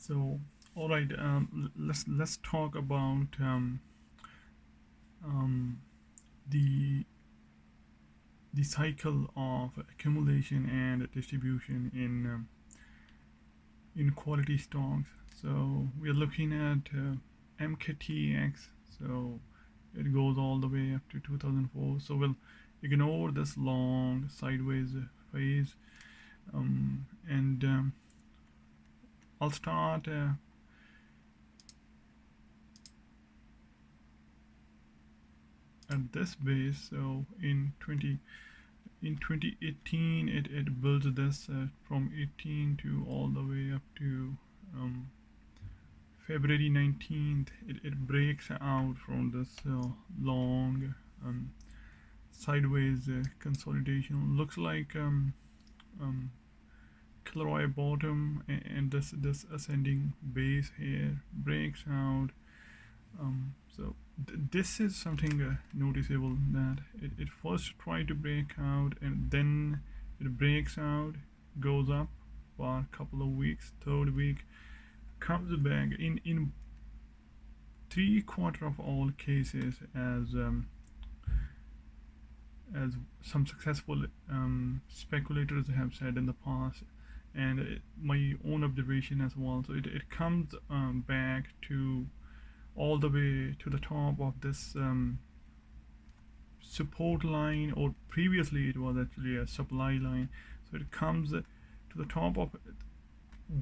So, all right, let's talk about um, the the cycle of accumulation and distribution in quality stocks. So we are looking at MKTX. So it goes all the way up to 2004. So we'll ignore this long sideways phase, and I'll start at this base. So in 2018, it builds this from 18 to all the way up to um, February 19th. It breaks out from this long um, sideways consolidation. Looks like um, Kilroy bottom, and this ascending base here breaks out. This is something noticeable, that it first tried to break out and then it breaks out, goes up for a couple of weeks, third week comes back in three-quarter of all cases, as some successful speculators have said in the past, and my own observation as well. So it comes back to all the way to the top of this support line, or previously it was actually a supply line. So it comes to the top of it.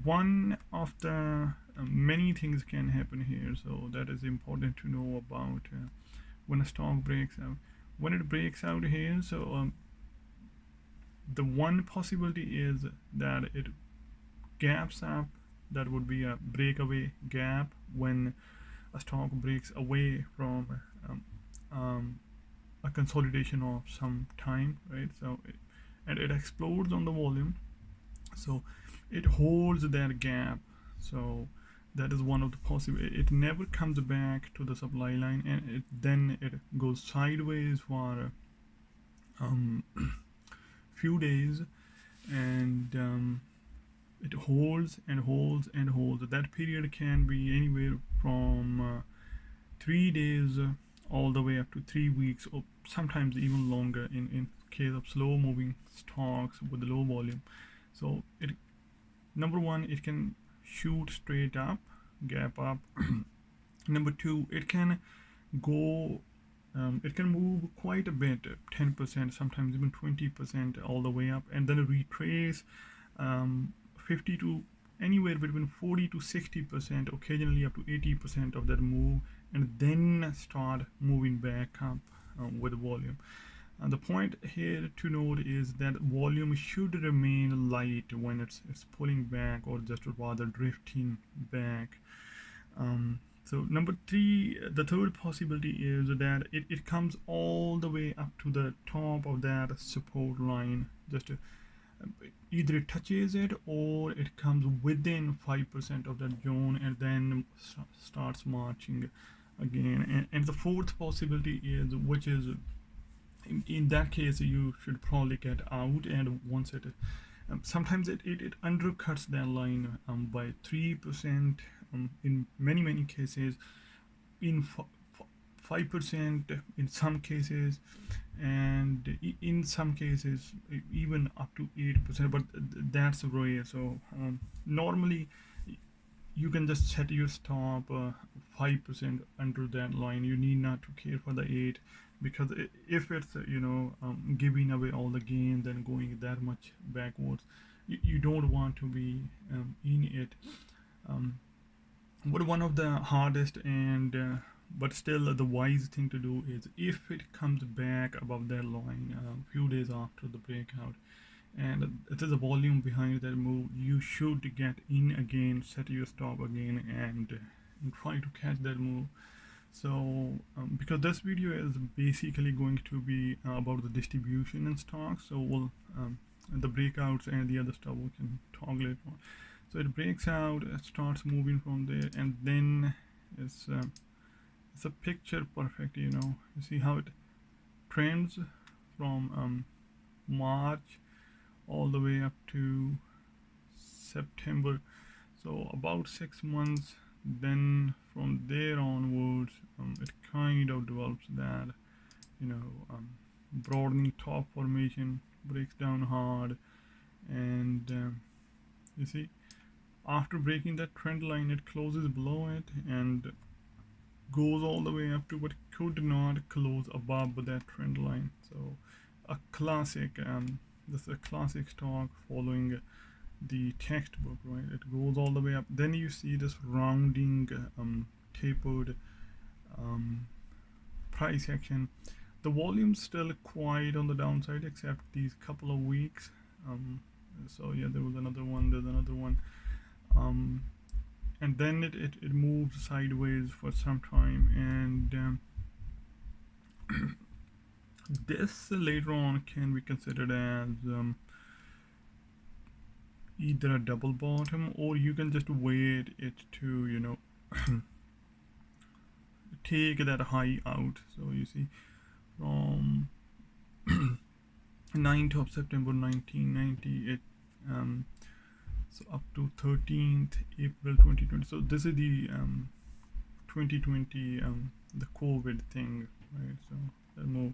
One of the many things can happen here, so that is important to know about when a stock breaks out. When it breaks out here, so the one possibility is that it gaps up. That would be a breakaway gap when a stock breaks away from um, a consolidation of some time, right? And it explodes on the volume, so it holds that gap. So that is one of the possible. It never comes back to the supply line, and then it goes sideways for um, few days, and it holds and holds and holds. That period can be anywhere from 3 days all the way up to 3 weeks, or sometimes even longer in case of slow moving stocks with low volume. So it, number one, it can shoot straight up, gap up. Number two, go it can move quite a bit, 10%, sometimes even 20% all the way up, and then retrace 50 to anywhere between 40 to 60%, occasionally up to 80% of that move, and then start moving back up with volume. And the point here to note is that volume should remain light when it's pulling back, or just rather drifting back. So number three, the third possibility is that it comes all the way up to the top of that support line. Just either it touches it, or it comes within 5% of that zone, and then starts marching again. And the fourth possibility is, which is in that case you should probably get out, and once it sometimes it undercuts that line by 3%, in many cases, in 5% in some cases, and in some cases even up to 8%, but that's rare. So normally you can just set your stop 5% under that line. You need not to care for the 8, because if it's giving away all the gains and going that much backwards, you don't want to be in it. um, but one of the hardest and but still the wise thing to do is, if it comes back above that line a few days after the breakout, and there's a volume behind that move, you should get in again, set your stop again, and try to catch that move. So because this video is basically going to be about the distribution in stocks, so we'll the breakouts and the other stuff we can talk later on. So it breaks out, it starts moving from there, and then it's uh, it's a picture perfect. You see how it trends from March all the way up to September. So about 6 months, then from there onwards, it kind of develops that, you know, broadening top formation, breaks down hard, and you see, after breaking that trend line, it closes below it and goes all the way up to, but could not close above that trend line. So a classic, this is a classic stock following the textbook, right? It goes all the way up. Then you see this rounding, tapered um, price action. The volume's still quite on the downside, except these couple of weeks. So yeah, there was another one. There's another one. Um, and then it moves sideways for some time, and this later on can be considered as either a double bottom, or you can just wait it to, you know, take that high out. So you see, from 9th of September 1990, it so up to 13th April 2020. So this is the 2020, the COVID thing, right? So that move.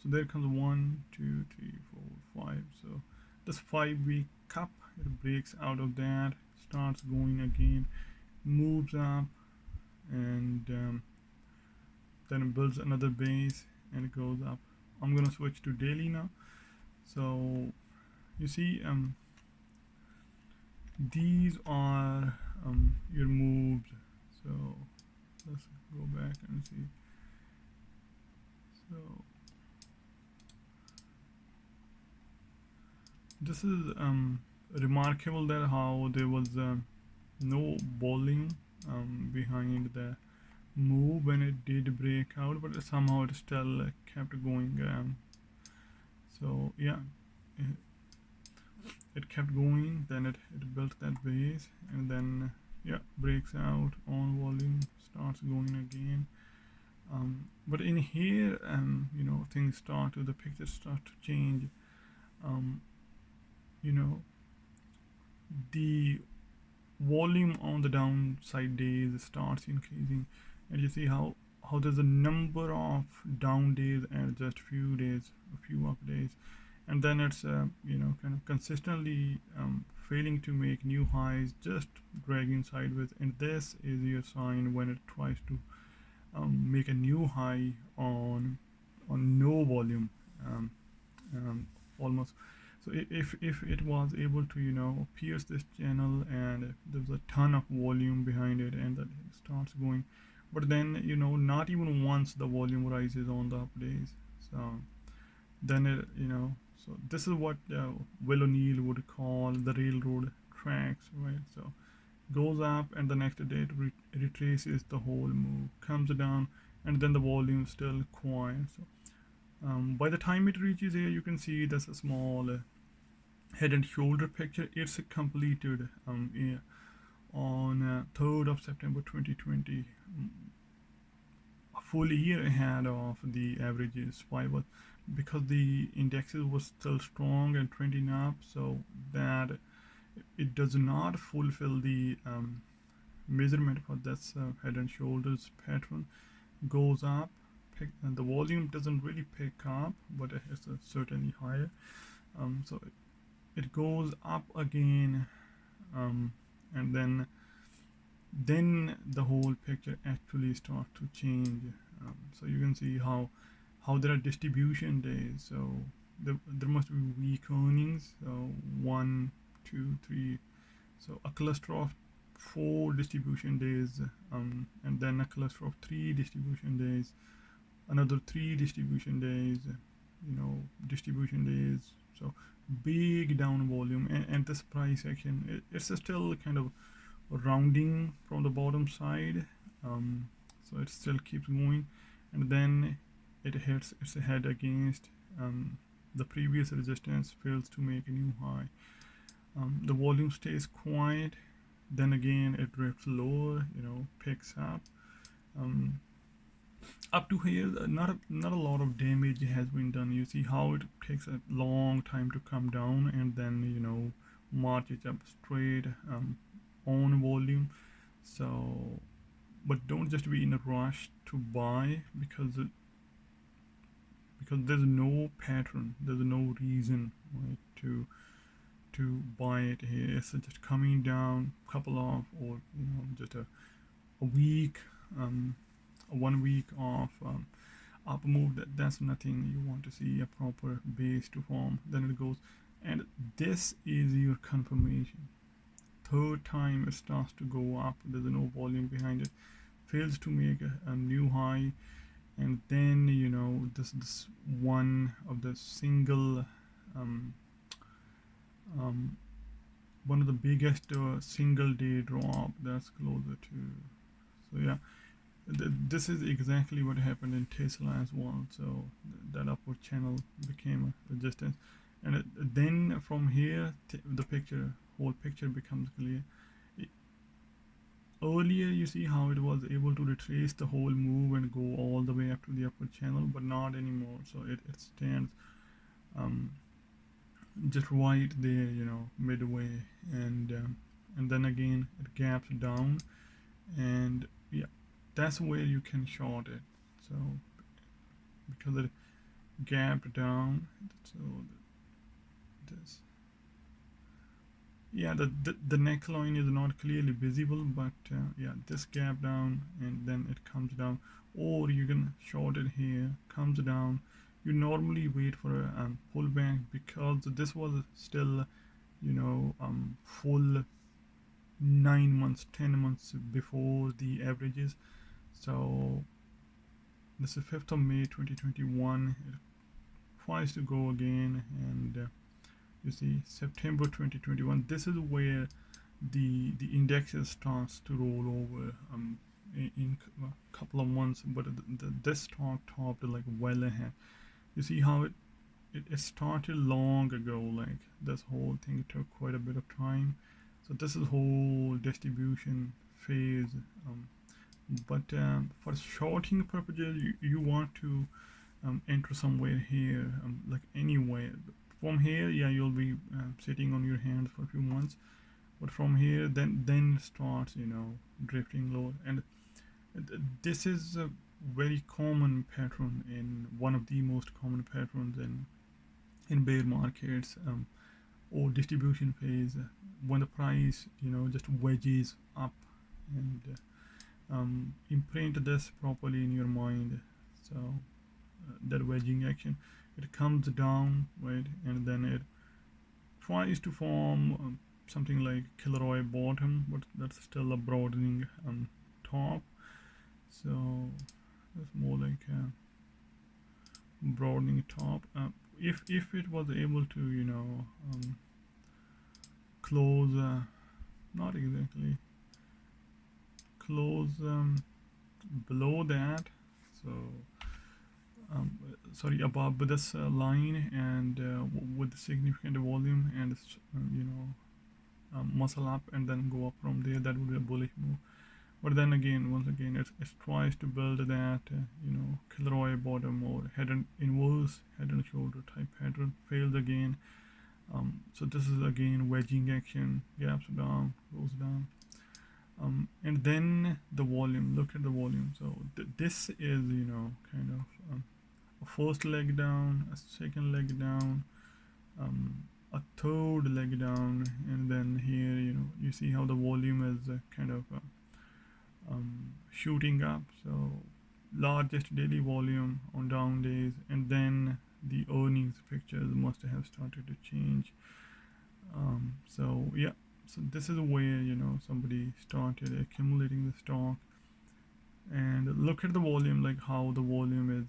So there comes 1, 2, 3, 4, 5. So this 5 week cup, it breaks out of that, starts going again, moves up, and then it builds another base and it goes up. I'm gonna switch to daily now. So you see, these are your moves. So let's go back and see. So this is remarkable that how there was no bowling behind the move when it did break out, but somehow it still kept going. So yeah, it kept going. Then it built that base, and then yeah, breaks out on volume, starts going again. But in here, you know, things start to, the pictures start to change. Um, you know, the volume on the downside days starts increasing, and you see how there's a number of down days and just few days, a few up days, and then it's you know, kind of consistently failing to make new highs, just dragging sideways, and this is your sign when it tries to make a new high on no volume, um, almost. So if it was able to, you know, pierce this channel and there's a ton of volume behind it and that it starts going, but then, you know, not even once the volume rises on the up days. So then it, you know, so this is what Will O'Neill would call the railroad tracks, right? So goes up and the next day it retraces the whole move, comes down, and then the volume still quiet. So by the time it reaches here, you can see there's a small head and shoulder picture. It's completed on 3rd of September 2020, a full year ahead of the average survival, because the indexes was still strong and trending up, so that it does not fulfill the measurement for this head and shoulders pattern. Goes up, and the volume doesn't really pick up, but it's certainly higher. So it goes up again, and then the whole picture actually starts to change. So you can see how there are distribution days. So there must be weak earnings. So 1, 2, 3. So a cluster of 4 distribution days, and then a cluster of 3 distribution days, another 3 distribution days, you know, distribution days. So big down volume, and this price action, it's still kind of rounding from the bottom side. So it still keeps going, and then it hits its head against the previous resistance, fails to make a new high. The volume stays quiet, then again it drifts lower, you know, picks up. Up to here, not a lot of damage has been done. You see how it takes a long time to come down, and then, you know, marches up straight, own volume. So but don't just be in a rush to buy, because there's no pattern, there's no reason, right, to buy it here. It's just coming down couple of, or just a week, um, a 1 week of up move. That's nothing. You want to see a proper base to form, then it goes, and this is your confirmation. Third time it starts to go up, there's no volume behind it, fails to make a new high, and then this one of the single um, um, one of the biggest single day drop that's closer to. So yeah, this is exactly what happened in Tesla as well. So that upward channel became a resistance, and then from here the whole picture becomes clear. Earlier you see how it was able to retrace the whole move and go all the way up to the upper channel, but not anymore. So it stands um, just right there, midway, and then again it gaps down, and yeah, that's where you can short it. So because it gapped down, so this, yeah, the neckline is not clearly visible, but yeah, this gap down and then it comes down, or you can short it here, comes down. You normally wait for a pullback, because this was still full 9 months, 10 months before the averages. So this is 5th of May 2021. It tries to go again, and you see September 2021. This is where the indexes starts to roll over in a couple of months, but this stock topped like well ahead. You see how it started long ago. Like this whole thing took quite a bit of time. So this is whole distribution phase. But for shorting purposes, you want to enter somewhere here, like anywhere. From here, yeah, you'll be sitting on your hands for a few months. But from here, then starts drifting lower, and this is a very common pattern, in one of the most common patterns in bear markets, or distribution phase, when the price just wedges up, and imprint this properly in your mind. So that wedging action, it comes down, right, and then it tries to form something like Kilroy bottom, but that's still a broadening top. So that's more like a broadening top. If it was able to close, not exactly close below that, so sorry, above this line, and with significant volume, and muscle up and then go up from there, that would be a bullish move. But then again, once again, it tries to build that Kilroy bottom, or inverse head and shoulder type pattern, fails again. So this is again wedging action, gaps down, goes down, and then the volume. Look at the volume. So this is kind of a first leg down, a second leg down, a third leg down, and then here you see how the volume is kind of shooting up. So largest daily volume on down days, and then the earnings pictures must have started to change. So yeah, so this is where somebody started accumulating the stock, and look at the volume, like how the volume is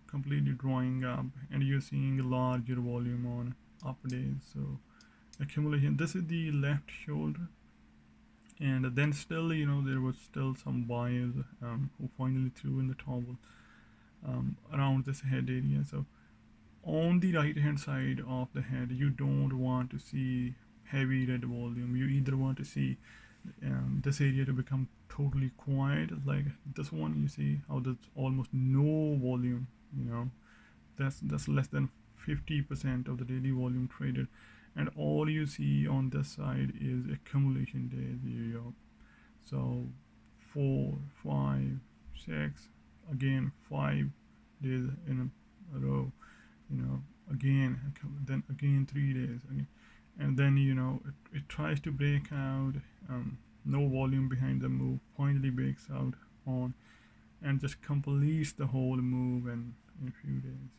completely drying up, and you're seeing a larger volume on up days. So accumulation, this is the left shoulder, and then still there was still some buyers who finally threw in the towel around this head area. So on the right hand side of the head, you don't want to see heavy red volume. You either want to see this area to become totally quiet, like this one. You see how there's almost no volume, that's less than 50% of the daily volume traded, and all you see on this side is accumulation days here. So 4, 5, 6, again 5 days in a row, again, then again 3 days again, and then it tries to break out. No volume behind the move, finally breaks out on and just completes the whole move in a few days.